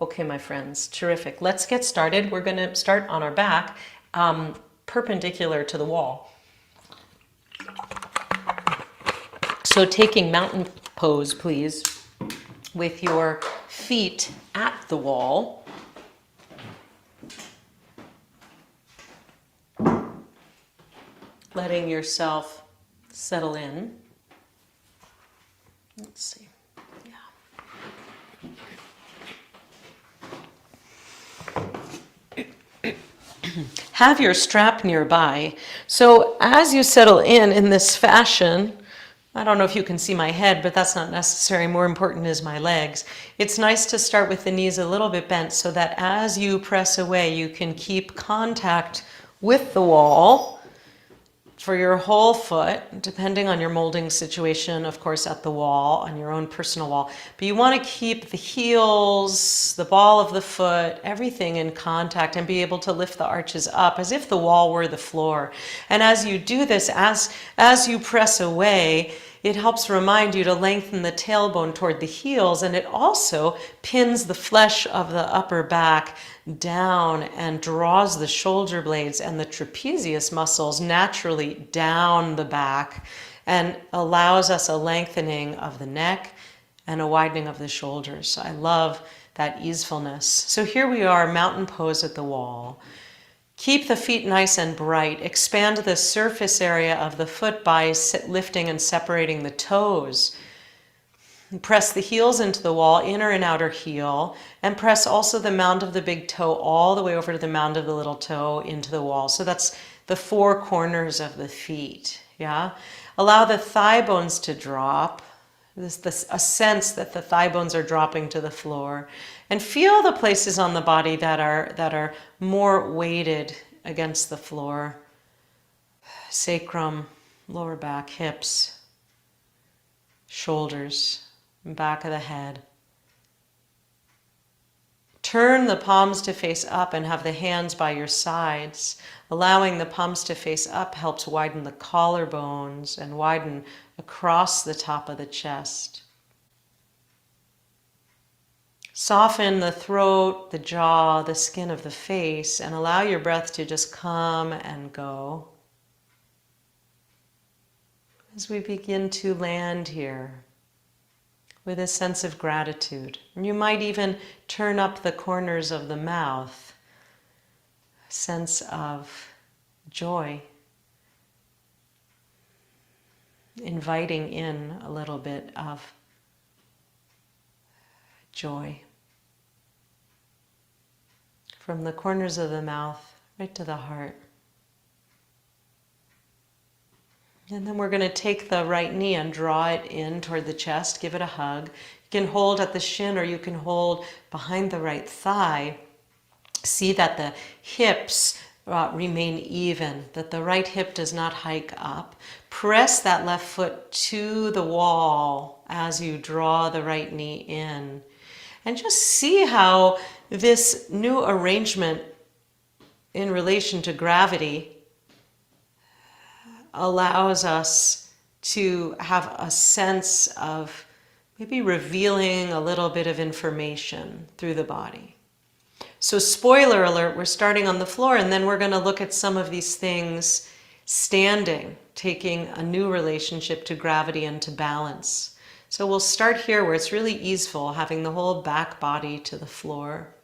Okay, my friends, terrific. Let's get started. We're going to start on our back, perpendicular to the wall. So taking mountain pose, please, with your feet at the wall. Letting yourself settle in. Let's see. Have your strap nearby. So as you settle in this fashion, I don't know if you can see my head, but that's not necessary. More important is my legs. It's nice to start with the knees a little bit bent so that as you press away, you can keep contact with the wall for your whole foot, depending on your molding situation, of course, at the wall, on your own personal wall. But you want to keep the heels, the ball of the foot, everything in contact and be able to lift the arches up as if the wall were the floor. And as you do this, as you press away, it helps remind you to lengthen the tailbone toward the heels, and it also pins the flesh of the upper back down and draws the shoulder blades and the trapezius muscles naturally down the back and allows us a lengthening of the neck and a widening of the shoulders. So I love that easefulness. So here we are, mountain pose at the wall. Keep the feet nice and bright. Expand the surface area of the foot by lifting and separating the toes. Press the heels into the wall, inner and outer heel, and press also the mound of the big toe all the way over to the mound of the little toe into the wall. So that's the four corners of the feet, yeah? Allow the thigh bones to drop. A sense that the thigh bones are dropping to the floor, and feel the places on the body that are more weighted against the floor. Sacrum, lower back, hips, shoulders, back of the head. Turn the palms to face up and have the hands by your sides. Allowing the palms to face up helps widen the collarbones and widen across the top of the chest. Soften the throat, the jaw, the skin of the face, and allow your breath to just come and go as we begin to land here with a sense of gratitude. And you might even turn up the corners of the mouth, a sense of joy, inviting in a little bit of joy. From the corners of the mouth right to the heart. And then we're going to take the right knee and draw it in toward the chest, give it a hug. You can hold at the shin or you can hold behind the right thigh. See that the hips remain even, that the right hip does not hike up. Press that left foot to the wall as you draw the right knee in. And just see how this new arrangement in relation to gravity allows us to have a sense of maybe revealing a little bit of information through the body. So spoiler alert, we're starting on the floor, and then we're going to look at some of these things standing, taking a new relationship to gravity and to balance. So we'll start here where it's really easeful, having the whole back body to the floor.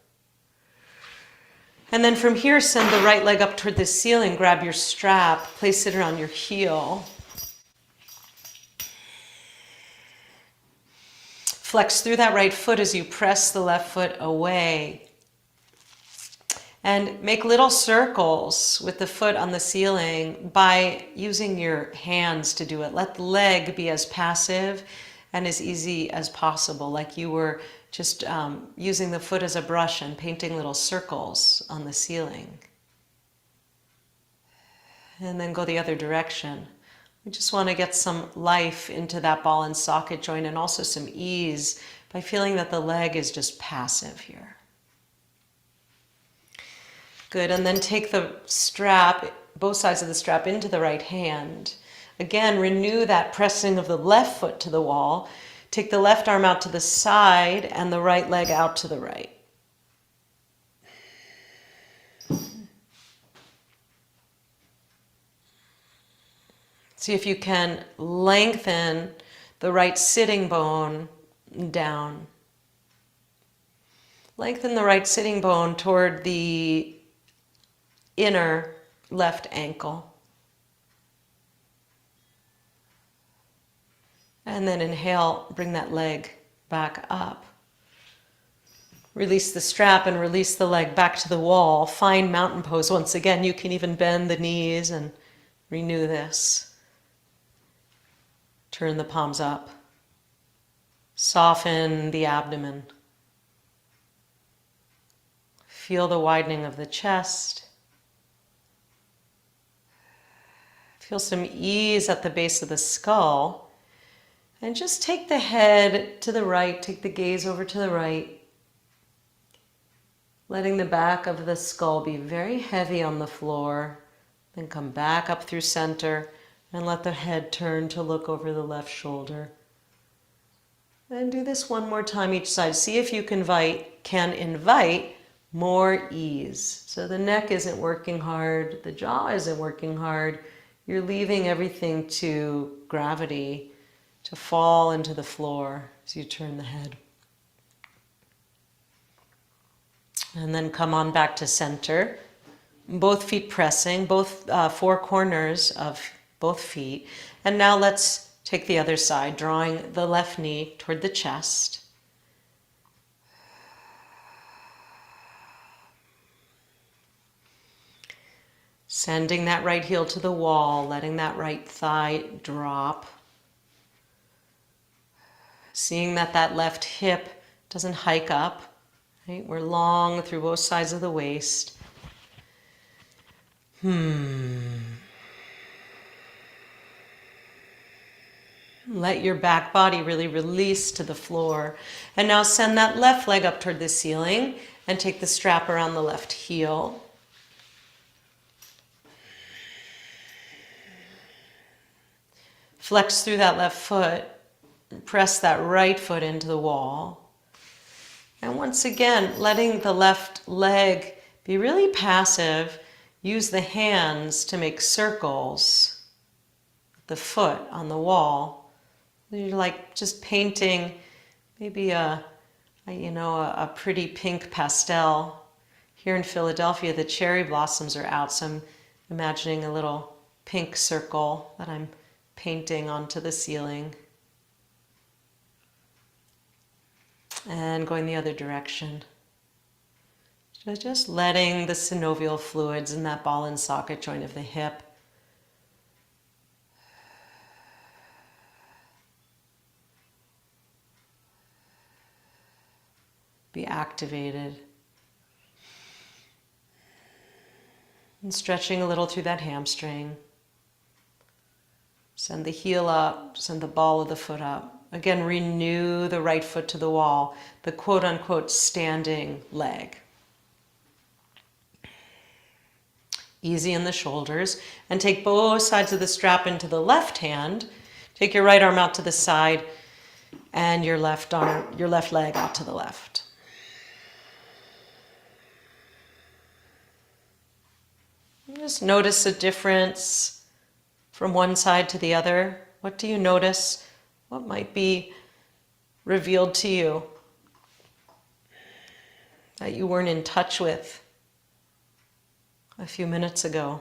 And then from here, send the right leg up toward the ceiling, grab your strap, place it around your heel. Flex through that right foot as you press the left foot away. And make little circles with the foot on the ceiling by using your hands to do it. Let the leg be as passive and as easy as possible, like you were just using the foot as a brush and painting little circles on the ceiling. And then go the other direction. We just want to get some life into that ball and socket joint and also some ease by feeling that the leg is just passive here. Good, and then take the strap, both sides of the strap, into the right hand. Again, renew that pressing of the left foot to the wall. Take the left arm out to the side and the right leg out to the right. See if you can lengthen the right sitting bone down. Lengthen the right sitting bone toward the inner left ankle. And then inhale, bring that leg back up. Release the strap and release the leg back to the wall. Find mountain pose. Once again, you can even bend the knees and renew this. Turn the palms up. Soften the abdomen. Feel the widening of the chest. Feel some ease at the base of the skull. And just take the head to the right, take the gaze over to the right. Letting the back of the skull be very heavy on the floor. Then come back up through center and let the head turn to look over the left shoulder. And do this one more time each side. See if you can invite more ease. So the neck isn't working hard, the jaw isn't working hard. You're leaving everything to gravity to fall into the floor as you turn the head. And then come on back to center. Both feet pressing, both four corners of both feet. And now let's take the other side, drawing the left knee toward the chest. Sending that right heel to the wall, letting that right thigh drop. Seeing that that left hip doesn't hike up. Right? We're long through both sides of the waist. Let your back body really release to the floor. And now send that left leg up toward the ceiling and take the strap around the left heel. Flex through that left foot. Press that right foot into the wall. And once again, letting the left leg be really passive. Use the hands to make circles. The foot on the wall. You're like just painting maybe a pretty pink pastel. Here in Philadelphia, the cherry blossoms are out, so I'm imagining a little pink circle that I'm painting onto the ceiling. And going the other direction. So just letting the synovial fluids in that ball and socket joint of the hip be activated. And stretching a little through that hamstring. Send the heel up, send the ball of the foot up. Again, renew the right foot to the wall, the quote-unquote standing leg. Easy in the shoulders. And take both sides of the strap into the left hand. Take your right arm out to the side and your left leg out to the left. Just notice a difference from one side to the other. What do you notice? What might be revealed to you that you weren't in touch with a few minutes ago?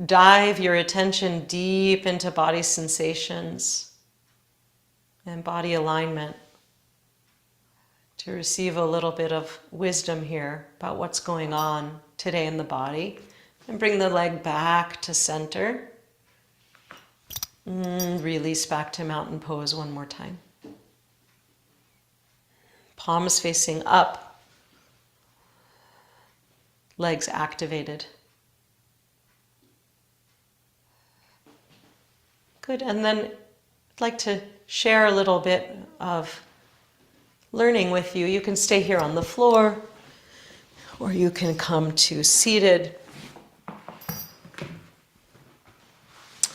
Dive your attention deep into body sensations and body alignment to receive a little bit of wisdom here about what's going on today in the body. And bring the leg back to center. Release back to mountain pose one more time. Palms facing up. Legs activated. Good, and then I'd like to share a little bit of learning with you. You can stay here on the floor, or you can come to seated.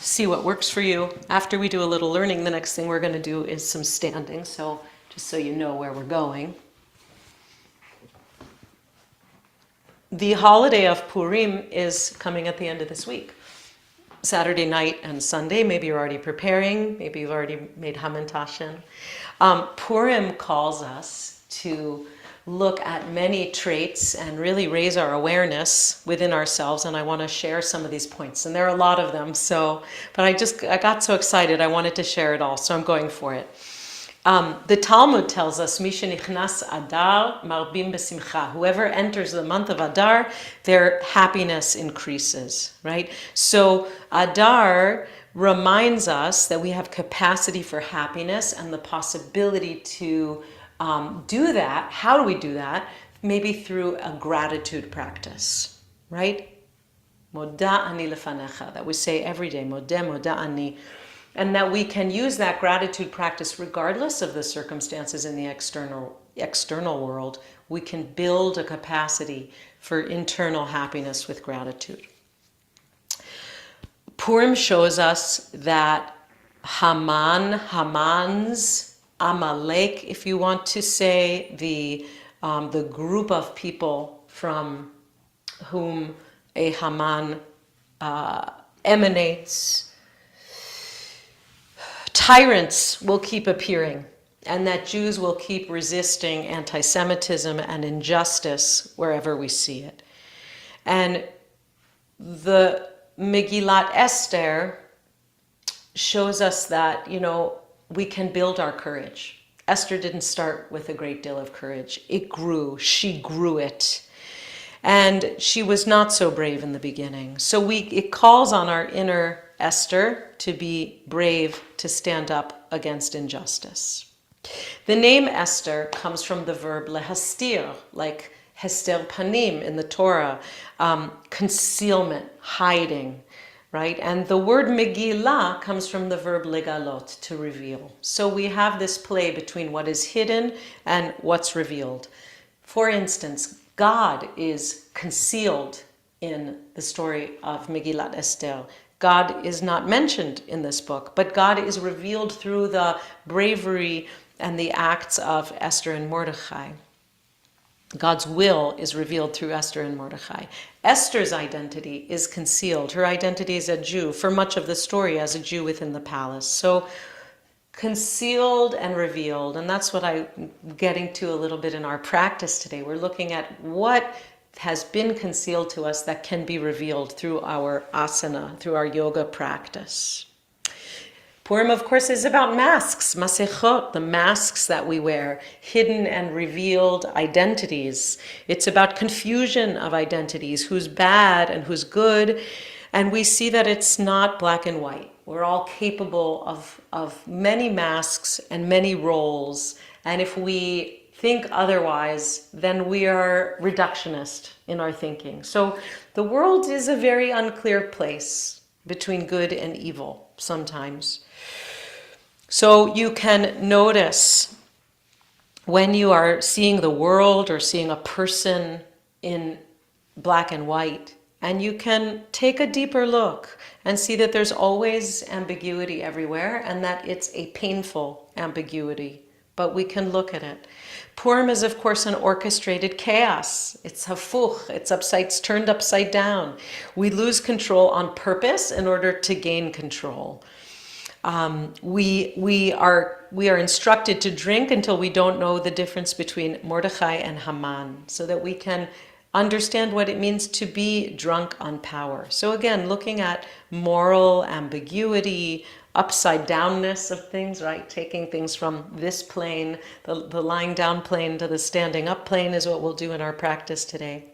See what works for you. After we do a little learning, the next thing we're going to do is some standing, so just so you know where we're going. The holiday of Purim is coming at the end of this week. Saturday night and Sunday. Maybe you're already preparing. Maybe you've already made hamantashen. Purim calls us to look at many traits and really raise our awareness within ourselves. And I want to share some of these points. And there are a lot of them. But I got so excited. I wanted to share it all. So I'm going for it. The Talmud tells us, Mishenichnas Adar marbim besimcha. Whoever enters the month of Adar, their happiness increases, right? So Adar reminds us that we have capacity for happiness and the possibility to do that. How do we do that? Maybe through a gratitude practice, right? Moda ani lefanecha, that we say every day, moda ani. And that we can use that gratitude practice regardless of the circumstances in the external world. We can build a capacity for internal happiness with gratitude. Purim shows us that Haman's, Amalek, if you want to say, the group of people from whom a Haman emanates, tyrants will keep appearing, and that Jews will keep resisting anti-Semitism and injustice wherever we see it. And the Megillat Esther shows us that, we can build our courage. Esther didn't start with a great deal of courage. It grew. She grew it. And she was not so brave in the beginning. So it calls on our inner Esther to be brave, to stand up against injustice. The name Esther comes from the verb lehastir, like hester panim in the Torah, concealment, hiding, right? And the word Megillah comes from the verb legalot, to reveal. So we have this play between what is hidden and what's revealed. For instance, God is concealed in the story of Megillat Esther. God is not mentioned in this book, but God is revealed through the bravery and the acts of Esther and Mordechai. God's will is revealed through Esther and Mordechai. Esther's identity is concealed. Her identity is a Jew, for much of the story as a Jew within the palace. So concealed and revealed, and that's what I'm getting to a little bit in our practice today. We're looking at what has been concealed to us that can be revealed through our asana, through our yoga practice. Purim, of course, is about masks, masechot, the masks that we wear, hidden and revealed identities. It's about confusion of identities, who's bad and who's good, and we see that it's not black and white. We're all capable of many masks and many roles, and if we think otherwise, then we are reductionist in our thinking. So the world is a very unclear place between good and evil sometimes. So you can notice when you are seeing the world or seeing a person in black and white, and you can take a deeper look and see that there's always ambiguity everywhere, and that it's a painful ambiguity, but we can look at it. Purim is, of course, an orchestrated chaos. It's hafuch, it's turned upside down. We lose control on purpose in order to gain control. We are instructed to drink until we don't know the difference between Mordechai and Haman, so that we can understand what it means to be drunk on power. So again, looking at moral ambiguity, upside downness of things, right? Taking things from this plane, the lying down plane, to the standing up plane is what we'll do in our practice today.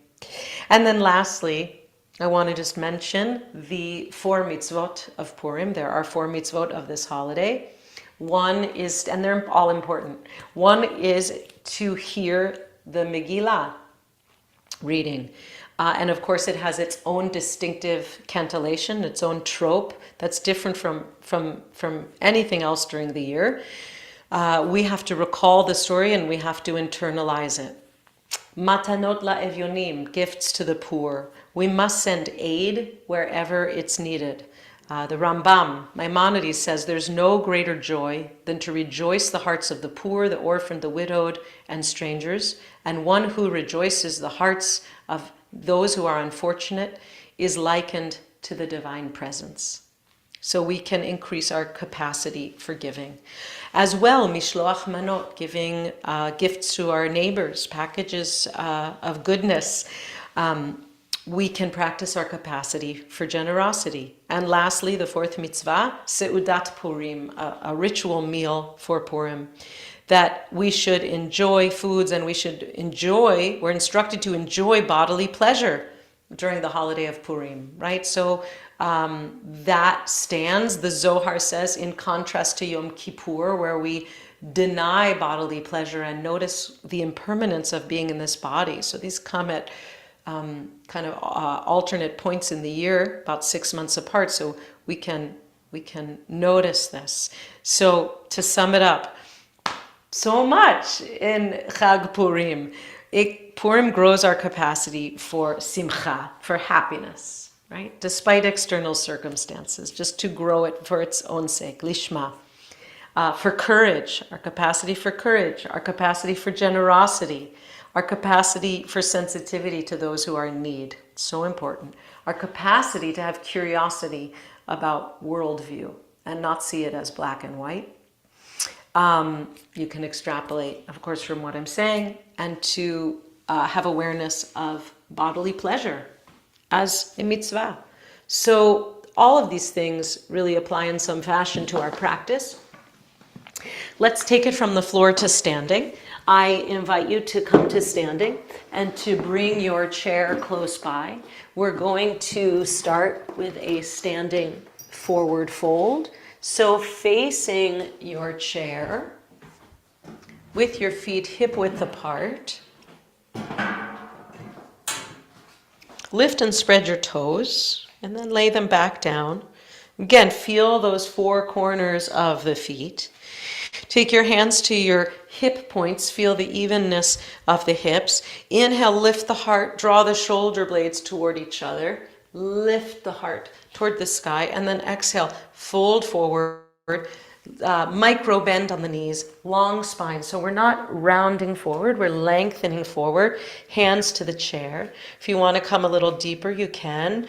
And then lastly, I want to just mention the 4 mitzvot of Purim. There are 4 mitzvot of this holiday. One is, and they're all important, one is to hear the Megillah reading. And of course it has its own distinctive cantillation, its own trope that's different from anything else during the year. We have to recall the story and we have to internalize it. Matanot la'evyonim, gifts to the poor. We must send aid wherever it's needed. The Rambam, Maimonides, says there's no greater joy than to rejoice the hearts of the poor, the orphan, the widowed, and strangers. And one who rejoices the hearts of those who are unfortunate is likened to the divine presence. So we can increase our capacity for giving. As well, mishloach manot, giving gifts to our neighbors, packages of goodness. We can practice our capacity for generosity. And lastly, the fourth mitzvah, seudat Purim, a ritual meal for Purim, that we should enjoy foods and we're instructed to enjoy bodily pleasure during the holiday of Purim, right? So that stands, the Zohar says, in contrast to Yom Kippur, where we deny bodily pleasure and notice the impermanence of being in this body. So these come at alternate points in the year, about 6 months apart, so we can notice this. So to sum it up, so much in Chag Purim. Purim grows our capacity for simcha, for happiness, right? Despite external circumstances, just to grow it for its own sake, lishma. For courage, our capacity for courage, our capacity for generosity, our capacity for sensitivity to those who are in need, so important. Our capacity to have curiosity about worldview and not see it as black and white. You can extrapolate, of course, from what I'm saying, and to have awareness of bodily pleasure as a mitzvah. So all of these things really apply in some fashion to our practice. Let's take it from the floor to standing. I invite you to come to standing and to bring your chair close by. We're going to start with a standing forward fold. So facing your chair with your feet hip width apart. Lift and spread your toes and then lay them back down. Again, feel those four corners of the feet. Take your hands to your hip points. Feel the evenness of the hips. Inhale, lift the heart. Draw the shoulder blades toward each other. Lift the heart toward the sky. And then exhale, fold forward. Micro bend on the knees. Long spine. So we're not rounding forward. We're lengthening forward. Hands to the chair. If you want to come a little deeper, you can.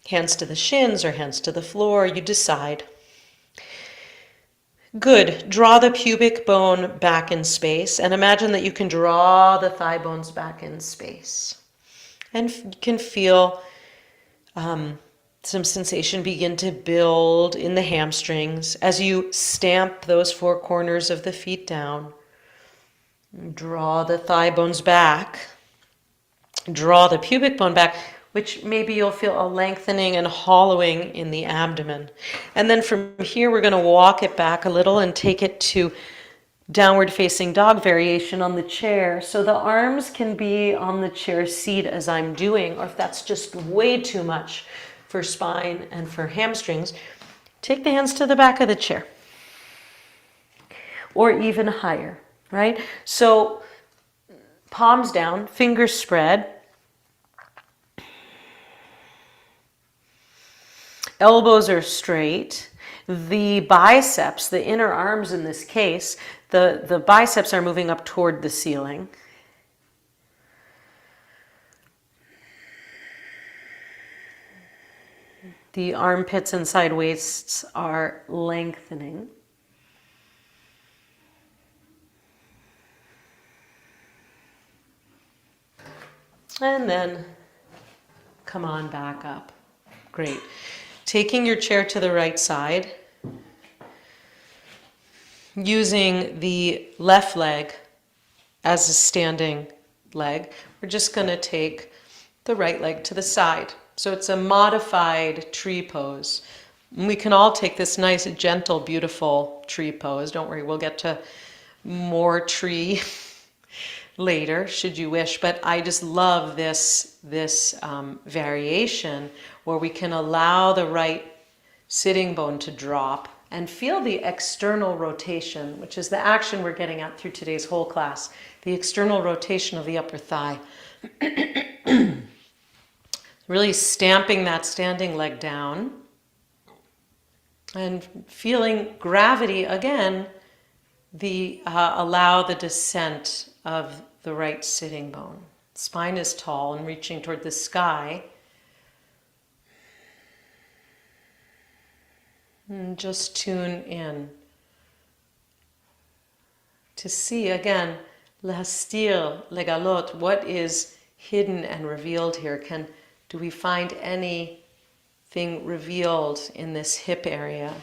Hands to the shins or hands to the floor. You decide. Good. Draw the pubic bone back in space and imagine that you can draw the thigh bones back in space. And you can feel some sensation begin to build in the hamstrings as you stamp those four corners of the feet down. Draw the thigh bones back. Draw the pubic bone back, which maybe you'll feel a lengthening and hollowing in the abdomen. And then from here, we're going to walk it back a little and take it to downward facing dog variation on the chair. So the arms can be on the chair seat as I'm doing, or if that's just way too much for spine and for hamstrings, take the hands to the back of the chair or even higher, right? So palms down, fingers spread. Elbows are straight. The biceps, the inner arms in this case, the biceps are moving up toward the ceiling. The armpits and side waists are lengthening. And then come on back up. Great. Taking your chair to the right side, using the left leg as a standing leg, we're just going to take the right leg to the side. So it's a modified tree pose. We can all take this nice, gentle, beautiful tree pose. Don't worry, we'll get to more tree later, should you wish. But I just love this variation where we can allow the right sitting bone to drop and feel the external rotation, which is the action we're getting at through today's whole class, the external rotation of the upper thigh. Really stamping that standing leg down and feeling gravity again, allow the descent of the right sitting bone. Spine is tall and reaching toward the sky. And just tune in to see again, lehastir, legalot, what is hidden and revealed here. Do we find anything revealed in this hip area?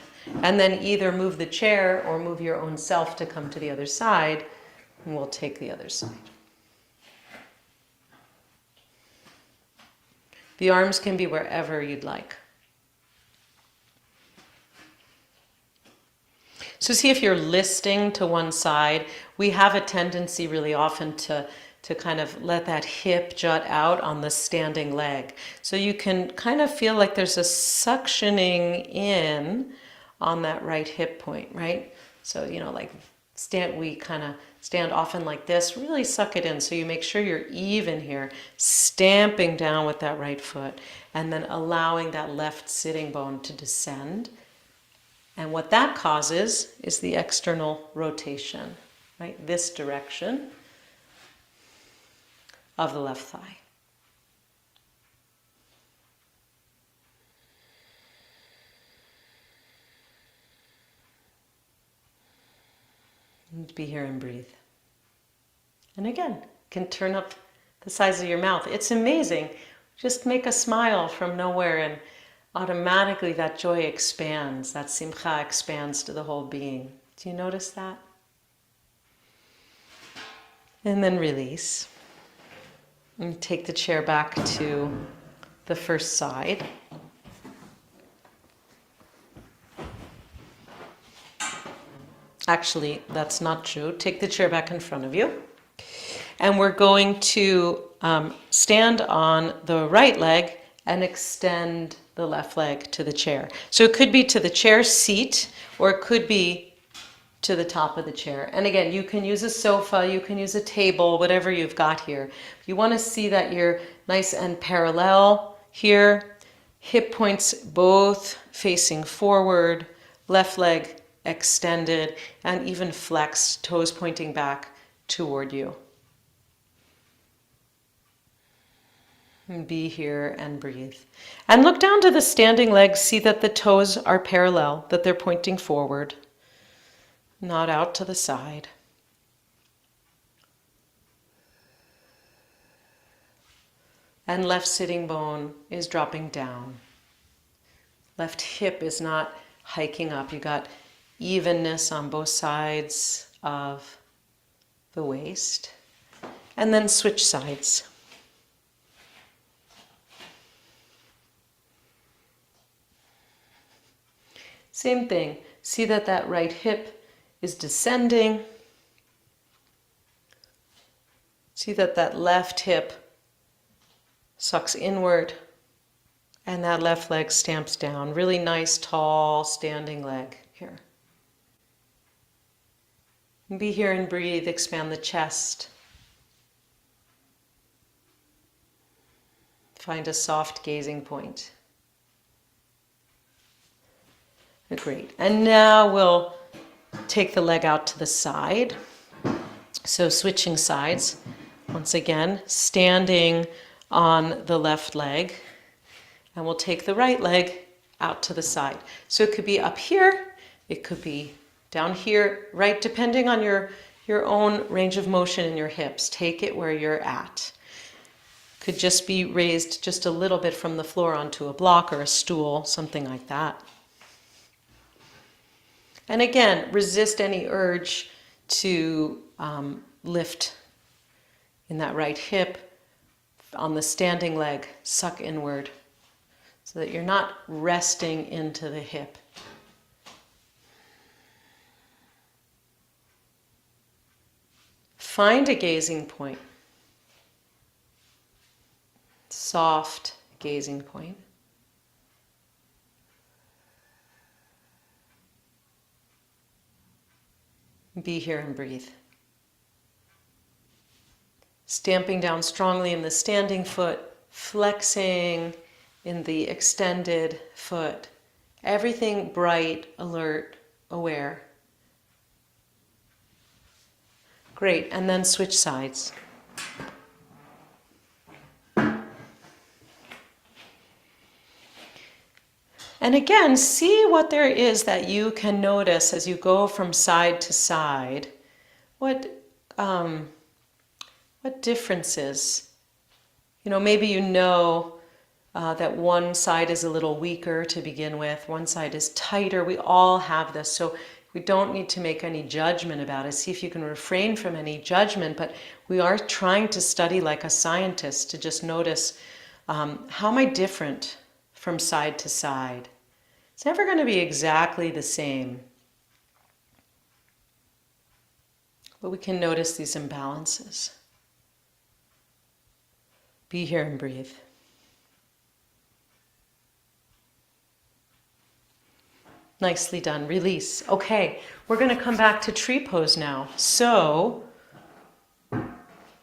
And then either move the chair or move your own self to come to the other side, and we'll take the other side. The arms can be wherever you'd like. So see if you're listing to one side. We have a tendency really often to kind of let that hip jut out on the standing leg. So you can kind of feel like there's a suctioning in on that right hip point, right? So, like we kind of stand often like this, really suck it in. So you make sure you're even here, stamping down with that right foot, and then allowing that left sitting bone to descend. And what that causes is the external rotation, right? This direction of the left thigh. And be here and breathe. And again, can turn up the size of your mouth. It's amazing. Just make a smile from nowhere and automatically that joy expands, that simcha expands to the whole being. Do you notice that? And then release. And take the chair back to the first side. Actually, that's not true. Take the chair back in front of you. And we're going to stand on the right leg and extend the left leg to the chair. So it could be to the chair seat, or it could be to the top of the chair. And again, you can use a sofa, you can use a table, whatever you've got here. You want to see that you're nice and parallel here. Hip points both facing forward, left leg extended, and even flexed, toes pointing back toward you. And be here and breathe. And look down to the standing legs, see that the toes are parallel, that they're pointing forward, not out to the side. And left sitting bone is dropping down. Left hip is not hiking up. You got evenness on both sides of the waist. And then switch sides. Same thing. See that that right hip is descending. See that that left hip sucks inward. And that left leg stamps down. Really nice, tall, standing leg here. Be here and breathe. Expand the chest. Find a soft gazing point. Great. And now we'll take the leg out to the side. So switching sides. Once again, standing on the left leg. And we'll take the right leg out to the side. So it could be up here, it could be down here, right? Depending on your own range of motion in your hips. Take it where you're at. Could just be raised just a little bit from the floor onto a block or a stool, something like that. And again, resist any urge to lift in that right hip. On the standing leg, suck inward so that you're not resting into the hip. Find a gazing point. Soft gazing point. Be here and breathe. Stamping down strongly in the standing foot, flexing in the extended foot. Everything bright, alert, aware. Great, and then switch sides. And again, see what there is that you can notice as you go from side to side. What differences? Maybe that one side is a little weaker to begin with, one side is tighter. We all have this, so we don't need to make any judgment about it. See if you can refrain from any judgment, but we are trying to study like a scientist to just notice, how am I different from side to side? It's never going to be exactly the same, but we can notice these imbalances. Be here and breathe. Nicely done. Release. Okay, we're going to come back to tree pose now. So,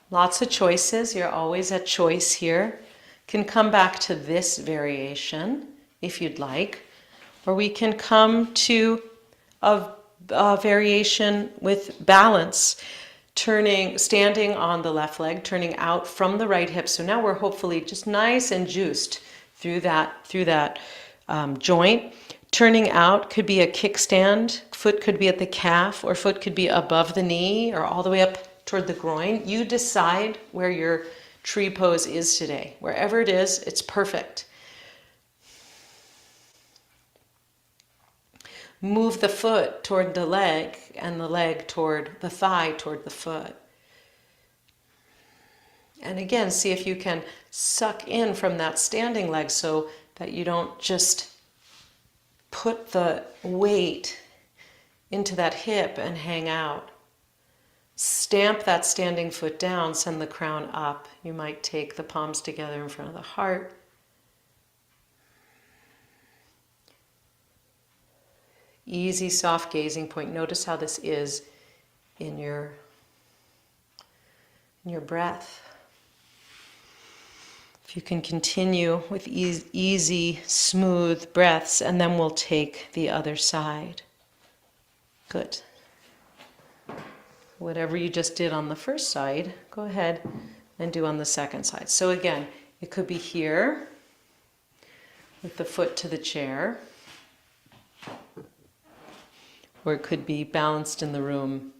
lots of choices. You're always at choice here. Can come back to this variation if you'd like. Or we can come to a variation with balance, standing on the left leg, turning out from the right hip. So now we're hopefully just nice and juiced through that joint. Turning out could be a kickstand, foot could be at the calf, or foot could be above the knee or all the way up toward the groin. You decide where your tree pose is today. Wherever it is, it's perfect. Move the foot toward the leg and the leg toward the thigh, toward the foot. And again, see if you can suck in from that standing leg so that you don't just put the weight into that hip and hang out. Stamp that standing foot down, send the crown up. You might take the palms together in front of the heart. Easy, soft gazing point. Notice how this is in your breath. If you can continue with easy, smooth breaths, and then we'll take the other side. Good. Whatever you just did on the first side, go ahead and do on the second side. So again, it could be here with the foot to the chair, or it could be balanced in the room.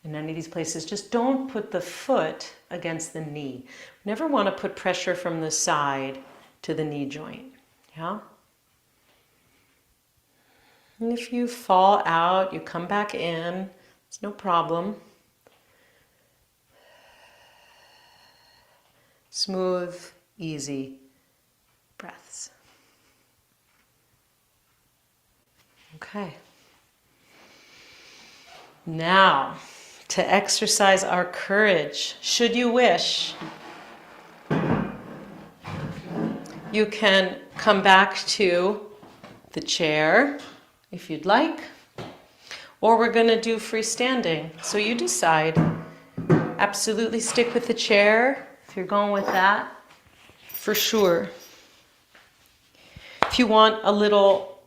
In any of these places, just don't put the foot against the knee. Never want to put pressure from the side to the knee joint. Yeah? And if you fall out, you come back in, it's no problem. Smooth, easy breaths. Okay. Now, to exercise our courage, should you wish, you can come back to the chair if you'd like, or we're going to do freestanding. So you decide. Absolutely stick with the chair if you're going with that, for sure. If you want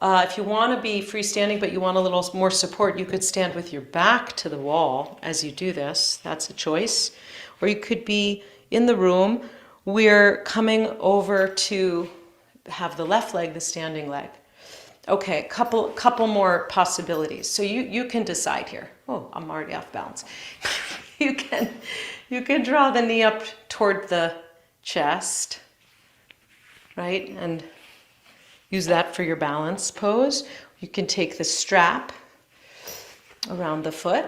if you want to be freestanding but you want a little more support, you could stand with your back to the wall as you do this. That's a choice. Or you could be in the room. We're coming over to have the left leg, the standing leg. Okay, couple more possibilities. So you can decide here. Oh, I'm already off balance. You can draw the knee up toward the chest, right? And use that for your balance pose. You can take the strap around the foot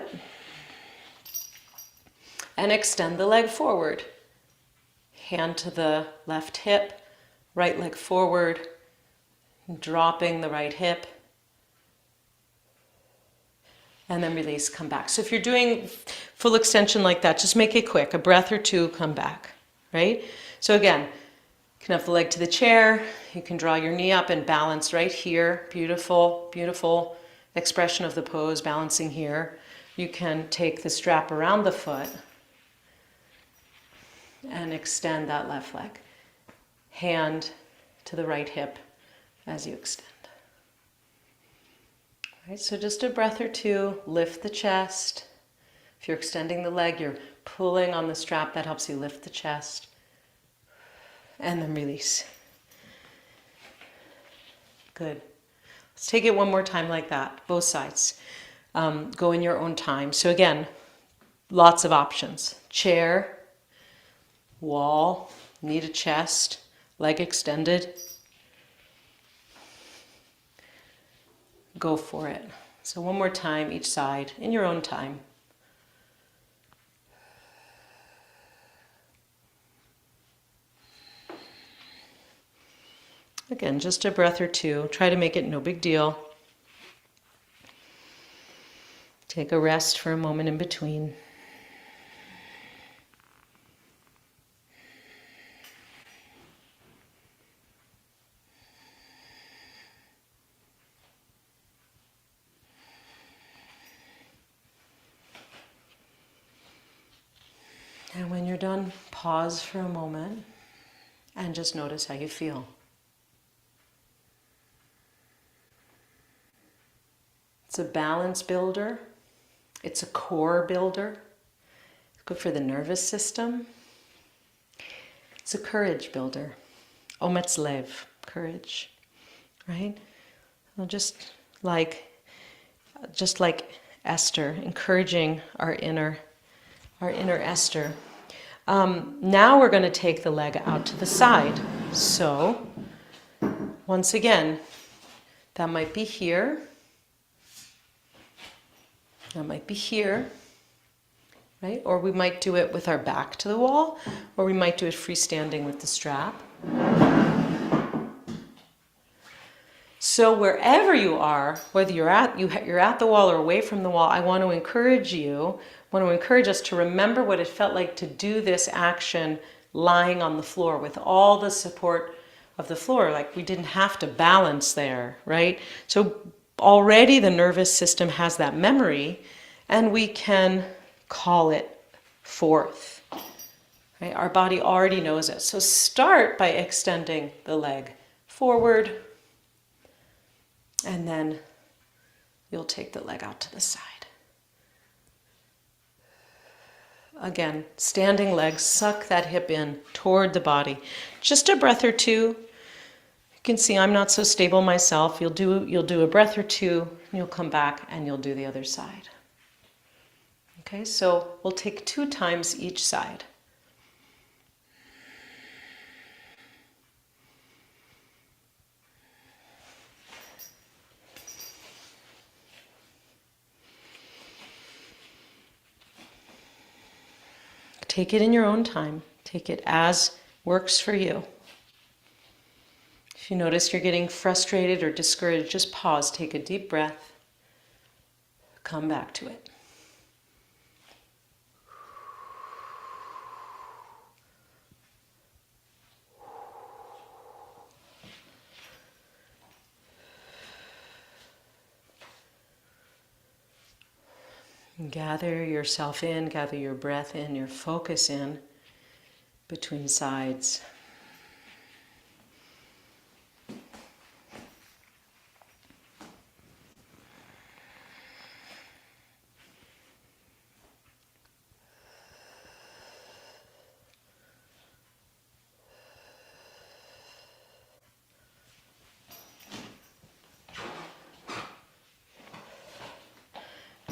and extend the leg forward. Hand to the left hip, right leg forward, dropping the right hip, and then release, come back. So if you're doing full extension like that, just make it quick, a breath or two, come back, right? So again, you can have the leg to the chair, you can draw your knee up and balance right here. Beautiful, beautiful expression of the pose, balancing here. You can take the strap around the foot and extend that left leg. Hand to the right hip as you extend. All right, so just a breath or two, lift the chest. If you're extending the leg, you're pulling on the strap, that helps you lift the chest. And then release. Good. Let's take it one more time like that, both sides. Go in your own time. So again, lots of options. Chair, wall, knee to chest, leg extended. Go for it. So one more time, each side, in your own time. Again, just a breath or two. Try to make it no big deal. Take a rest for a moment in between. And when you're done, pause for a moment and just notice how you feel. It's a balance builder. It's a core builder. It's good for the nervous system. It's a courage builder. Omets lev, courage, right? Well, just like Esther, encouraging our inner Esther. Now we're going to take the leg out to the side. So, once again, that might be here. That might be here, right? Or we might do it with our back to the wall, or we might do it freestanding with the strap. So wherever you are, whether you're at the wall or away from the wall, I want to encourage us to remember what it felt like to do this action lying on the floor with all the support of the floor. Like we didn't have to balance there, right? So already the nervous system has that memory, and we can call it forth. Right? Our body already knows it. So start by extending the leg forward, and then you'll take the leg out to the side. Again, standing legs, suck that hip in toward the body. Just a breath or two. You can see I'm not so stable myself. You'll do a breath or two, and you'll come back and you'll do the other side. Okay, so we'll take 2 times each side. Take it in your own time. Take it as works for you. If you notice you're getting frustrated or discouraged, just pause, take a deep breath, come back to it. Gather yourself in, gather your breath in, your focus in between sides.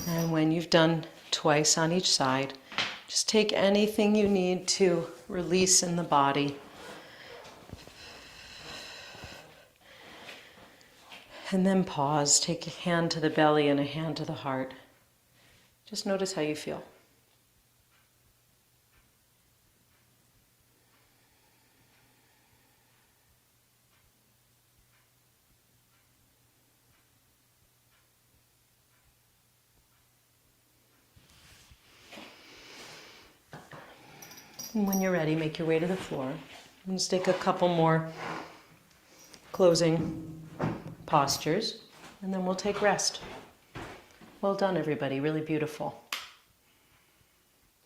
And when you've done twice on each side, just take anything you need to release in the body. And then pause. Take a hand to the belly and a hand to the heart. Just notice how you feel. And when you're ready, make your way to the floor. Let's take a couple more closing postures, and then we'll take rest. Well done, everybody. Really beautiful.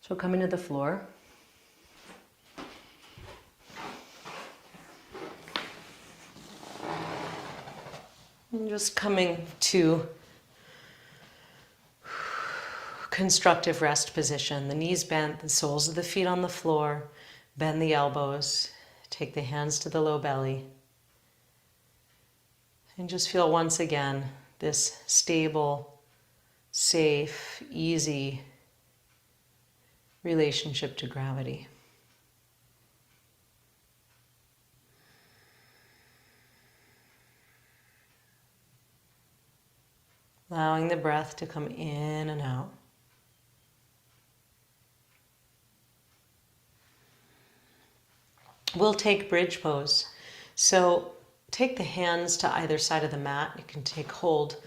So coming to the floor. And just coming to constructive rest position. The knees bent, the soles of the feet on the floor. Bend the elbows. Take the hands to the low belly. And just feel once again this stable, safe, easy relationship to gravity. Allowing the breath to come in and out. We'll take bridge pose. So take the hands to either side of the mat. You can take hold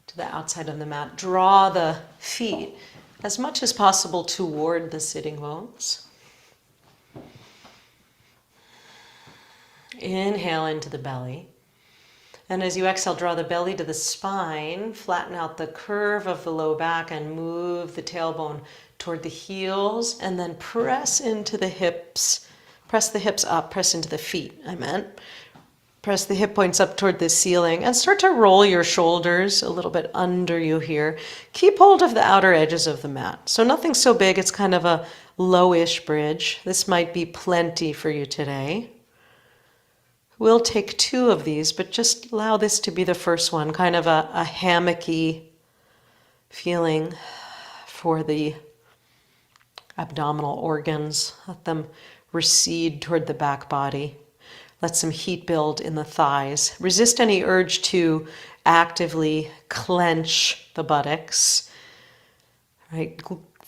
to the outside of the mat. Draw the feet as much as possible toward the sitting bones. Inhale into the belly. And as you exhale, draw the belly to the spine, flatten out the curve of the low back and move the tailbone toward the heels, and then press into the hips. Press the hips up, press into the feet, I meant. Press the hip points up toward the ceiling and start to roll your shoulders a little bit under you here. Keep hold of the outer edges of the mat. So nothing so big, it's kind of a lowish bridge. This might be plenty for you today. We'll take 2 of these, but just allow this to be the first one, kind of a hammocky feeling for the abdominal organs. Let them recede toward the back body. Let some heat build in the thighs. Resist any urge to actively clench the buttocks. Right?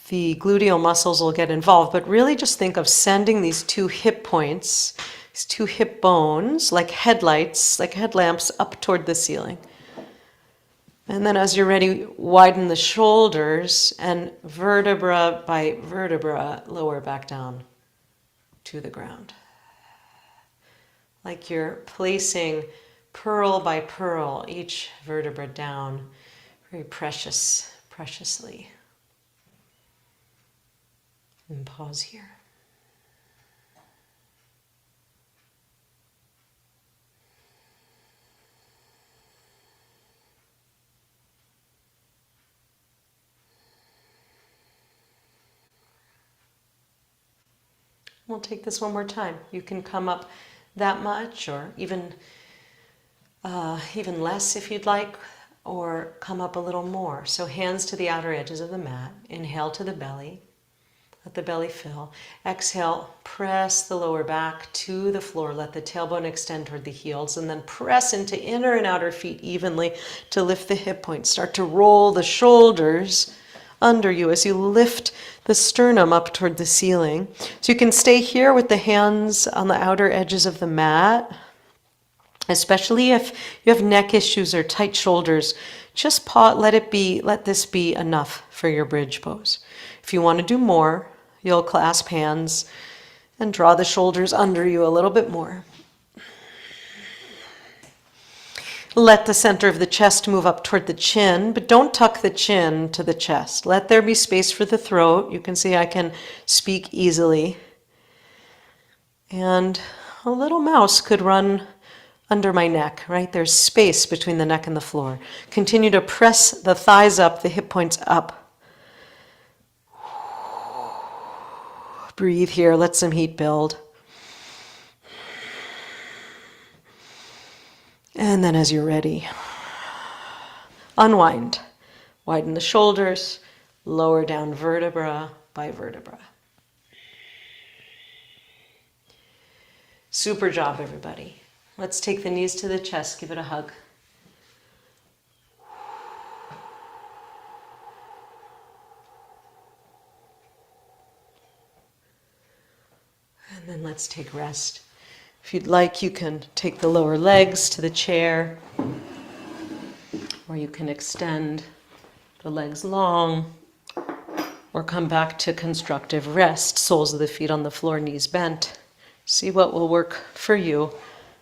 The gluteal muscles will get involved, but really just think of sending these 2 hip points, these 2 hip bones, like headlights, like headlamps, up toward the ceiling. And then as you're ready, widen the shoulders and vertebra by vertebra, lower back down to the ground. Like you're placing pearl by pearl, each vertebra down, very preciously. And pause here. We'll take this one more time. You can come up that much, or even less if you'd like, or come up a little more. So hands to the outer edges of the mat. Inhale to the belly. Let the belly fill. Exhale, press the lower back to the floor. Let the tailbone extend toward the heels, and then press into inner and outer feet evenly to lift the hip points. Start to roll the shoulders under you as you lift the sternum up toward the ceiling. So you can stay here with the hands on the outer edges of the mat, especially if you have neck issues or tight shoulders. Just pause, let this be enough for your bridge pose. If you want to do more, you'll clasp hands and draw the shoulders under you a little bit more. Let the center of the chest move up toward the chin, but don't tuck the chin to the chest. Let there be space for the throat. You can see I can speak easily. And a little mouse could run under my neck, right? There's space between the neck and the floor. Continue to press the thighs up, the hip points up. Breathe here, let some heat build. And then as you're ready, unwind. Widen the shoulders, lower down vertebra by vertebra. Super job, everybody. Let's take the knees to the chest, give it a hug. And then let's take rest. If you'd like, you can take the lower legs to the chair, or you can extend the legs long, or come back to constructive rest, soles of the feet on the floor, knees bent. See what will work for you.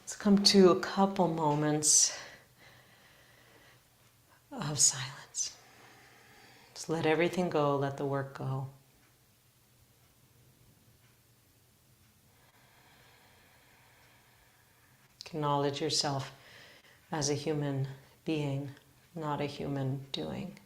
Let's come to a couple moments of silence. Just let everything go, let the work go. Acknowledge yourself as a human being, not a human doing.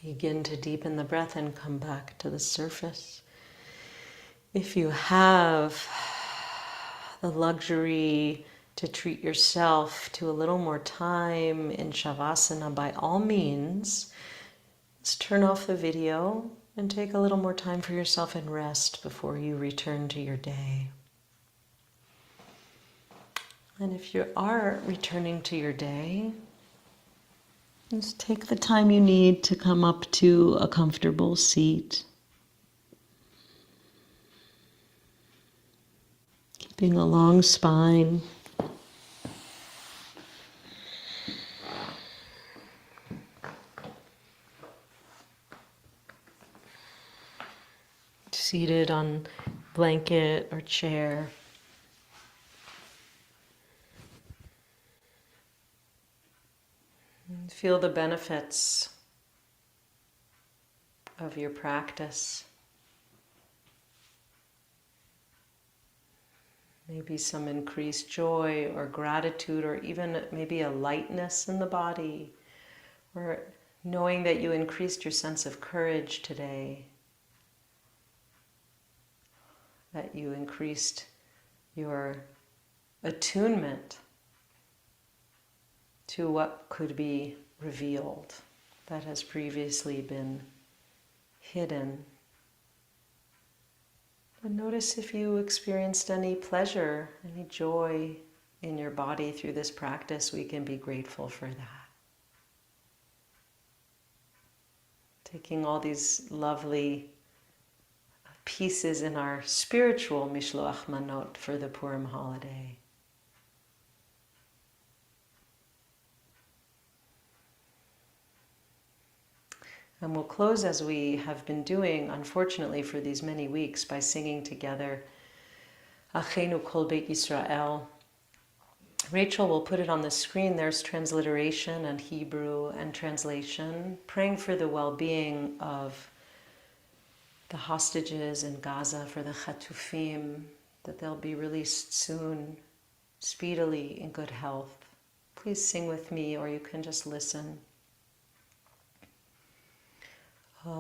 Begin to deepen the breath and come back to the surface. If you have the luxury to treat yourself to a little more time in Shavasana, by all means, let's turn off the video and take a little more time for yourself and rest before you return to your day. And if you are returning to your day, just take the time you need to come up to a comfortable seat. Keeping a long spine. Seated on blanket or chair. And feel the benefits of your practice. Maybe some increased joy or gratitude, or even maybe a lightness in the body, or knowing that you increased your sense of courage today, that you increased your attunement to what could be revealed that has previously been hidden. And notice if you experienced any pleasure, any joy in your body through this practice. We can be grateful for that. Taking all these lovely pieces in our spiritual Mishloach Manot for the Purim holiday. And we'll close, as we have been doing, unfortunately, for these many weeks, by singing together Achenu Kol Beit Yisrael. Rachel will put it on the screen. There's transliteration and Hebrew and translation, praying for the well-being of the hostages in Gaza, for the Chatufim, that they'll be released soon, speedily, in good health. Please sing with me, or you can just listen. Achenu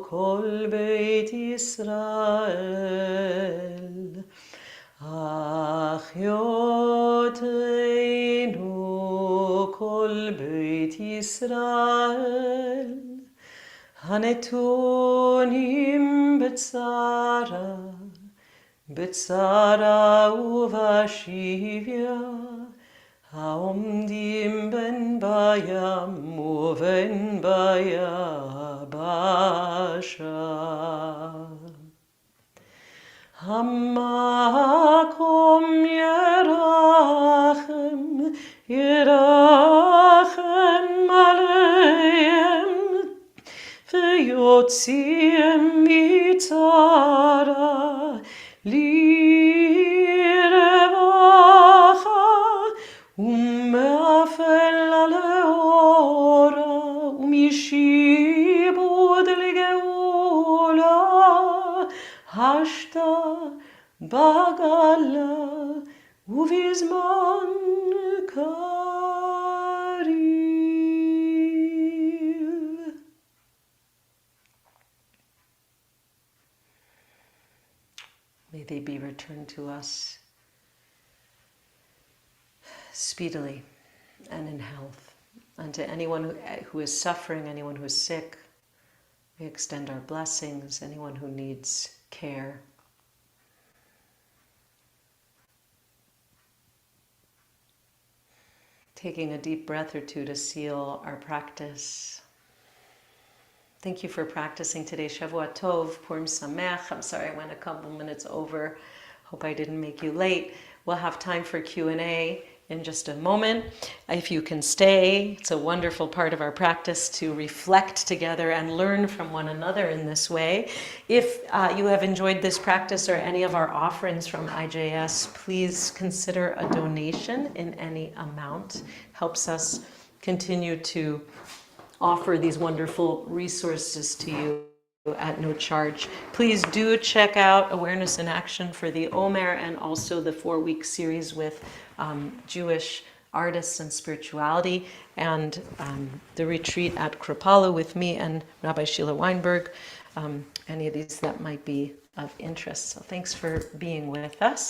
kol beit Yisrael, Achyoteinu kol beit Yisrael, Hanetunim betzara, betzara uvashivya, Haomdim ben bayam uven bayabasha. Hamakom yerachem, yerachem aleim, veyotziem mitzara, Umeafel aleora, umishibud legeula, hashta bagala, uvizman kariv. May they be returned to us speedily and in health. And to anyone who is suffering, anyone who is sick, we extend our blessings. Anyone who needs care. Taking a deep breath or two to seal our practice. Thank you for practicing today. Shavua Tov, Purim Sameach. I'm sorry I went a couple minutes over. Hope I didn't make you late. We'll have time for Q&A in just a moment. If you can stay, it's a wonderful part of our practice to reflect together and learn from one another in this way. If you have enjoyed this practice or any of our offerings from IJS, please consider a donation in any amount. Helps us continue to offer these wonderful resources to you at no charge. Please do check out Awareness in Action for the Omer and also the 4-week series with Jewish artists and spirituality, and the retreat at Kripalu with me and Rabbi Sheila Weinberg, any of these that might be of interest. So thanks for being with us.